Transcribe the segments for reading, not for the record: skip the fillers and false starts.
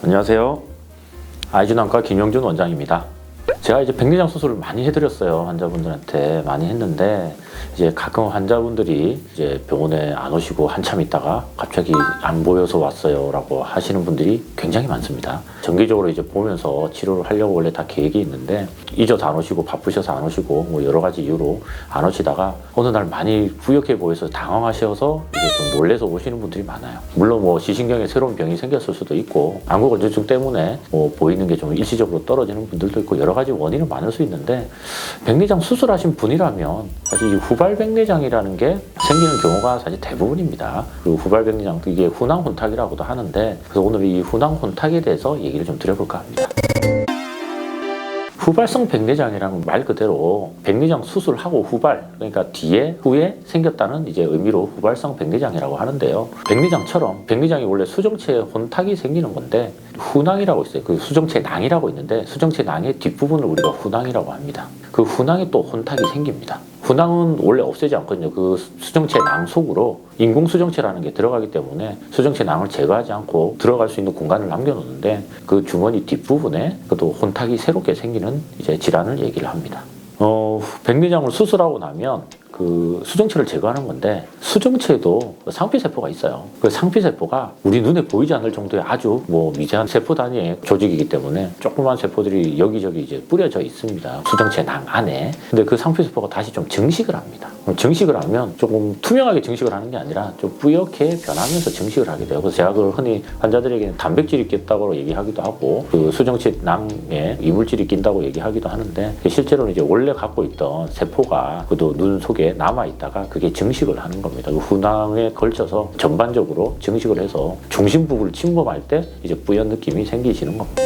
안녕하세요. 아이즈남과 김영준 원장입니다. 제가 이제 백내장 수술을 많이 해드렸어요. 환자분들한테 많이 했는데 이제 가끔 환자분들이 이제 병원에 안 오시고 한참 있다가 갑자기 안 보여서 왔어요 라고 하시는 분들이 굉장히 많습니다. 정기적으로 이제 보면서 치료를 하려고 원래 다 계획이 있는데 잊어서 안 오시고 바쁘셔서 안 오시고 뭐 여러 가지 이유로 안 오시다가 어느 날 많이 부역해 보여서 당황하셔서 이제 좀 놀래서 오시는 분들이 많아요. 물론 뭐 시신경에 새로운 병이 생겼을 수도 있고 안구건조증 때문에 뭐 보이는 게 좀 일시적으로 떨어지는 분들도 있고 여러 가지 원인은 많을 수 있는데 백내장 수술하신 분이라면 사실 이 후발 백내장이라는 게 생기는 경우가 사실 대부분입니다. 그리고 후발 백내장 이게 훈황 혼탁이라고도 하는데 그래서 오늘 이 훈황 혼탁에 대해서 얘기를 좀 드려볼까 합니다. 후발성 백내장이라는 말 그대로 백내장 수술하고 후발, 그러니까 후에 생겼다는 이제 의미로 후발성 백내장이라고 하는데요. 백내장처럼 백내장이 원래 수정체에 혼탁이 생기는 건데 훈황이라고 있어요. 그 수정체 낭이라고 있는데 수정체 낭의 뒷부분을 우리가 훈황이라고 합니다. 그 훈황에 또 혼탁이 생깁니다. 훈황은 원래 없애지 않거든요. 그 수정체 낭 속으로 인공 수정체라는 게 들어가기 때문에 수정체 낭을 제거하지 않고 들어갈 수 있는 공간을 남겨놓는데 그 주머니 뒷부분에 또 혼탁이 새롭게 생기는 이제 질환을 얘기를 합니다. 백내장을 수술하고 나면 그 수정체를 제거하는 건데 수정체에도 상피세포가 있어요. 그 상피세포가 우리 눈에 보이지 않을 정도의 아주 뭐 미세한 세포 단위의 조직이기 때문에 조그만 세포들이 여기저기 이제 뿌려져 있습니다. 수정체 낭 안에. 근데 그 상피세포가 다시 좀 증식을 합니다. 증식을 하면 조금 투명하게 증식을 하는 게 아니라 좀 뿌옇게 변하면서 증식을 하게 돼요. 그래서 제가 그걸 흔히 환자들에게는 단백질이 꼈다고 얘기하기도 하고 그 수정체 낭에 이물질이 낀다고 얘기하기도 하는데 실제로는 이제 원래 갖고 있던 세포가 그도 눈 속에 남아있다가 그게 증식을 하는 겁니다. 그 훈황에 걸쳐서 전반적으로 증식을 해서 중심 부분을 침범할 때 이제 뿌연 느낌이 생기시는 겁니다.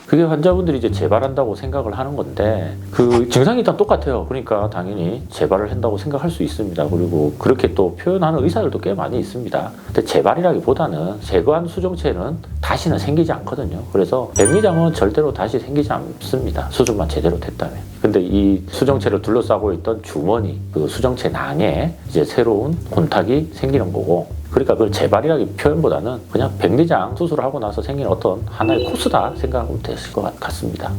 그게 환자분들이 이제 재발한다고 생각을 하는 건데 그 증상이 일단 똑같아요. 그러니까 당연히 재발을 한다고 생각할 수 있습니다. 그리고 그렇게 또 표현하는 의사들도 꽤 많이 있습니다. 근데 재발이라기보다는 제거한 수정체는 다시는 생기지 않거든요. 그래서 백내장은 절대로 다시 생기지 않습니다. 수술만 제대로 됐다면. 근데 이 수정체를 둘러싸고 있던 주머니, 그 수정체 낭에 이제 새로운 혼탁이 생기는 거고 그러니까 그걸 재발이라기 표현보다는 그냥 백내장 수술을 하고 나서 생긴 어떤 하나의 코스다 생각하면 되실 것 같습니다.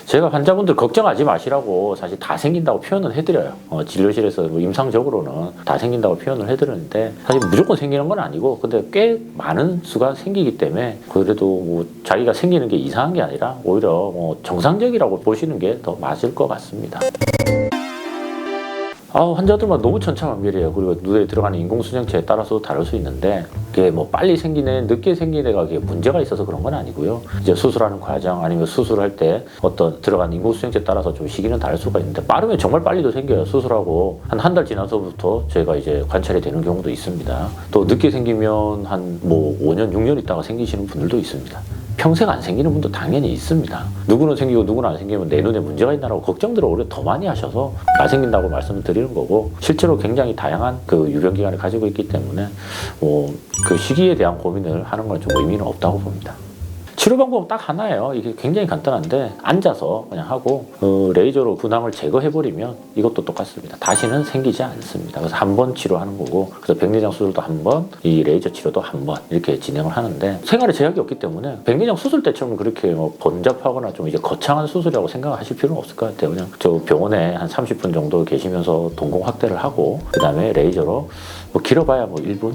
제가 환자분들 걱정하지 마시라고 사실 다 생긴다고 표현을 해드려요. 진료실에서 뭐 임상적으로는 다 생긴다고 표현을 해드리는데 사실 무조건 생기는 건 아니고 근데 꽤 많은 수가 생기기 때문에 그래도 뭐 자기가 생기는 게 이상한 게 아니라 오히려 뭐 정상적이라고 보시는 게 더 맞을 것 같습니다. 환자들만 너무 천차만별이에요. 그리고 눈에 들어가는 인공수정체에 따라서 다를 수 있는데 그게 뭐 빨리 생기네, 늦게 생긴 애가 그게 문제가 있어서 그런 건 아니고요. 이제 수술하는 과정 아니면 수술할 때 어떤 들어간 인공수정체에 따라서 좀 시기는 다를 수가 있는데 빠르면 정말 빨리도 생겨요. 수술하고 한 달 지나서부터 저희가 이제 관찰이 되는 경우도 있습니다. 또 늦게 생기면 한 뭐 5년, 6년 있다가 생기시는 분들도 있습니다. 평생 안 생기는 분도 당연히 있습니다. 누구는 생기고 누구는 안 생기면 내 눈에 문제가 있나라고 걱정들을 오히려 더 많이 하셔서 안 생긴다고 말씀을 드리는 거고 실제로 굉장히 다양한 그 유병기간을 가지고 있기 때문에 그 시기에 대한 고민을 하는 건 좀 의미는 없다고 봅니다. 치료 방법은 딱 하나예요. 이게 굉장히 간단한데 앉아서 그냥 하고 레이저로 근황을 제거해버리면 이것도 똑같습니다. 다시는 생기지 않습니다. 그래서 한 번 치료하는 거고 그래서 백내장 수술도 한 번, 이 레이저 치료도 한 번 이렇게 진행을 하는데 생활에 제약이 없기 때문에 백내장 수술 때처럼 그렇게 뭐 번잡하거나 좀 이제 거창한 수술이라고 생각하실 필요는 없을 것 같아요. 그냥 저 병원에 한 30분 정도 계시면서 동공 확대를 하고 그 다음에 레이저로 뭐 길어봐야 뭐 1분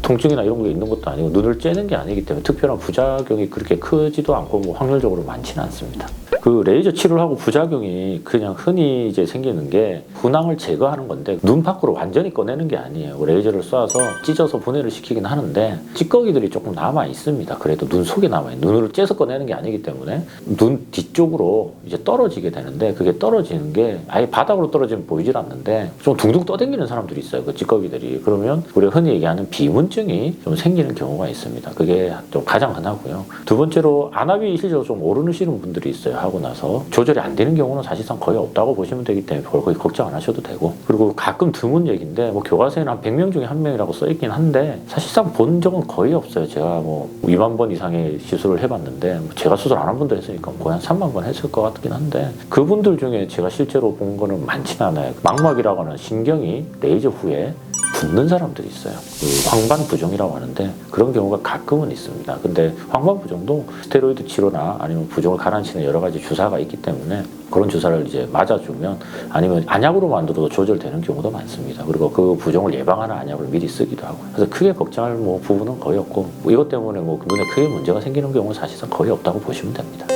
통증이나 이런 게 있는 것도 아니고 눈을 째는 게 아니기 때문에 특별한 부작용이 그렇게 크지도 않고 뭐 확률적으로 많지는 않습니다. 그 레이저 치료를 하고 부작용이 그냥 흔히 이제 생기는 게 훈황을 제거하는 건데 눈 밖으로 완전히 꺼내는 게 아니에요. 레이저를 쏴서 찢어서 분해를 시키긴 하는데 찌꺼기들이 조금 남아 있습니다. 그래도 눈 속에 남아요. 눈으로 째서 꺼내는 게 아니기 때문에 눈 뒤쪽으로 이제 떨어지게 되는데 그게 떨어지는 게 아예 바닥으로 떨어지면 보이질 않는데 좀 둥둥 떠다니는 사람들이 있어요. 그 찌꺼기들이. 그러면 우리가 흔히 얘기하는 비문증이 좀 생기는 경우가 있습니다. 그게 좀 가장 흔하고요. 두 번째로 안압이 실제로 좀 오르시는 분들이 있어요. 하고 나서 조절이 안 되는 경우는 사실상 거의 없다고 보시면 되기 때문에 거의 걱정 안 하셔도 되고 그리고 가끔 드문 얘기인데 뭐 교과서에는 한 100명 중에 1명이라고 써있긴 한데 사실상 본 적은 거의 없어요. 제가 뭐 2만 번 이상의 시술을 해봤는데 제가 수술 안 한 분도 했으니까 거의 한 3만 번 했을 것 같긴 한데 그분들 중에 제가 실제로 본 거는 많지는 않아요. 망막이라고 하는 신경이 레이저 후에 붓는 사람들이 있어요. 그 황반부종이라고 하는데 그런 경우가 가끔은 있습니다. 근데 황반부종도 스테로이드 치료나 아니면 부종을 가라앉히는 여러 가지 주사가 있기 때문에 그런 주사를 이제 맞아주면 아니면 안약으로 만들어도 조절되는 경우도 많습니다. 그리고 그 부종을 예방하는 안약을 미리 쓰기도 하고요. 그래서 크게 걱정할 뭐 부분은 거의 없고 뭐 이것 때문에 뭐 눈에 크게 문제가 생기는 경우는 사실상 거의 없다고 보시면 됩니다.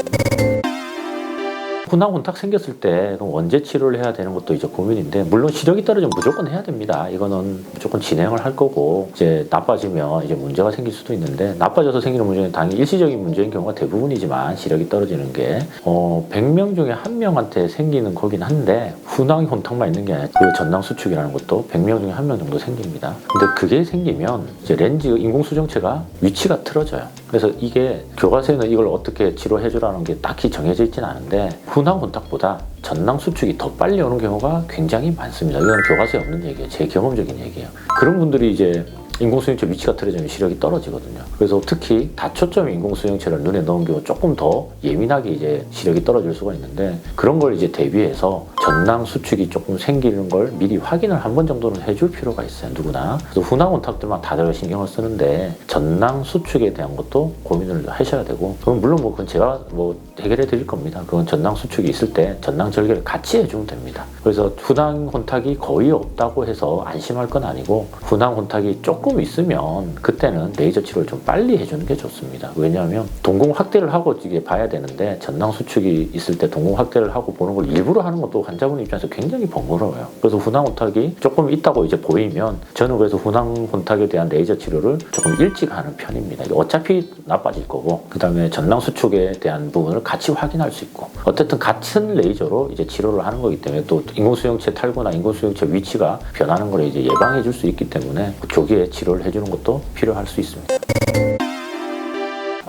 훈황 혼탁 생겼을 때 그럼 언제 치료를 해야 되는 것도 이제 고민인데 물론 시력이 떨어지면 무조건 해야 됩니다. 이거는 무조건 진행을 할 거고 이제 나빠지면 이제 문제가 생길 수도 있는데 나빠져서 생기는 문제는 당연히 일시적인 문제인 경우가 대부분이지만 시력이 떨어지는 게 100명 중에 1명한테 생기는 거긴 한데 훈황 혼탁만 있는 게 아니라 그 전낭 수축이라는 것도 100명 중에 1명 정도 생깁니다. 근데 그게 생기면 이제 렌즈 인공수정체가 위치가 틀어져요. 그래서 이게 교과서에는 이걸 어떻게 치료해 주라는 게 딱히 정해져 있지는 않은데 훈황 혼탁보다 전낭 수축이 더 빨리 오는 경우가 굉장히 많습니다. 이건 교과서에 없는 얘기예요. 제 경험적인 얘기예요. 그런 분들이 이제 인공수정체 위치가 틀어지면 시력이 떨어지거든요. 그래서 특히 다초점 인공수정체를 눈에 넣은 경우 조금 더 예민하게 이제 시력이 떨어질 수가 있는데 그런 걸 이제 대비해서 전낭 수축이 조금 생기는 걸 미리 확인을 한 번 정도는 해줄 필요가 있어요. 누구나. 그래서 훈황 혼탁들만 다들 신경을 쓰는데 전낭 수축에 대한 것도 고민을 하셔야 되고 그건 물론 뭐 그건 제가 뭐 해결해 드릴 겁니다. 그건 전낭 수축이 있을 때 전낭 절개를 같이 해주면 됩니다. 그래서 훈황 혼탁이 거의 없다고 해서 안심할 건 아니고 훈황 혼탁이 조금 있으면 그때는 레이저 치료를 좀 빨리 해주는 게 좋습니다. 왜냐하면 동공 확대를 하고 이게 봐야 되는데 전낭 수축이 있을 때 동공 확대를 하고 보는 걸 일부러 하는 것도 환자분 입장에서 굉장히 번거로워요. 그래서 훈황 혼탁이 조금 있다고 이제 보이면 저는 그래서 훈황 혼탁에 대한 레이저 치료를 조금 일찍 하는 편입니다. 어차피 나빠질 거고 그 다음에 전낭 수축에 대한 부분을 같이 확인할 수 있고 어쨌든 같은 레이저로 이제 치료를 하는 거기 때문에 또 인공수정체 탈구나 인공수정체 위치가 변하는 걸 이제 예방해 줄 수 있기 때문에 조기에 치료를 해주는 것도 필요할 수 있습니다.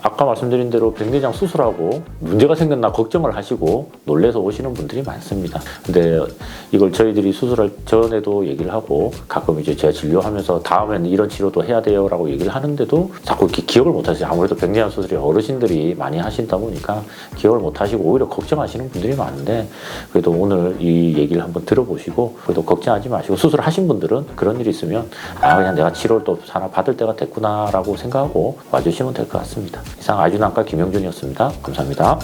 아까 말씀드린 대로 백내장 수술하고 문제가 생겼나 걱정을 하시고 놀래서 오시는 분들이 많습니다. 근데 이걸 저희들이 수술할 전에도 얘기를 하고 가끔 이제 제가 진료하면서 다음에는 이런 치료도 해야 돼요 라고 얘기를 하는데도 자꾸 이렇게 기억을 못 하세요. 아무래도 백내장 수술이 어르신들이 많이 하신다 보니까 기억을 못 하시고 오히려 걱정하시는 분들이 많은데 그래도 오늘 이 얘기를 한번 들어보시고 그래도 걱정하지 마시고 수술하신 분들은 그런 일이 있으면 그냥 내가 치료를 또 하나 받을 때가 됐구나 라고 생각하고 와주시면 될 것 같습니다. 이상 아이준안과 김영준이었습니다. 감사합니다.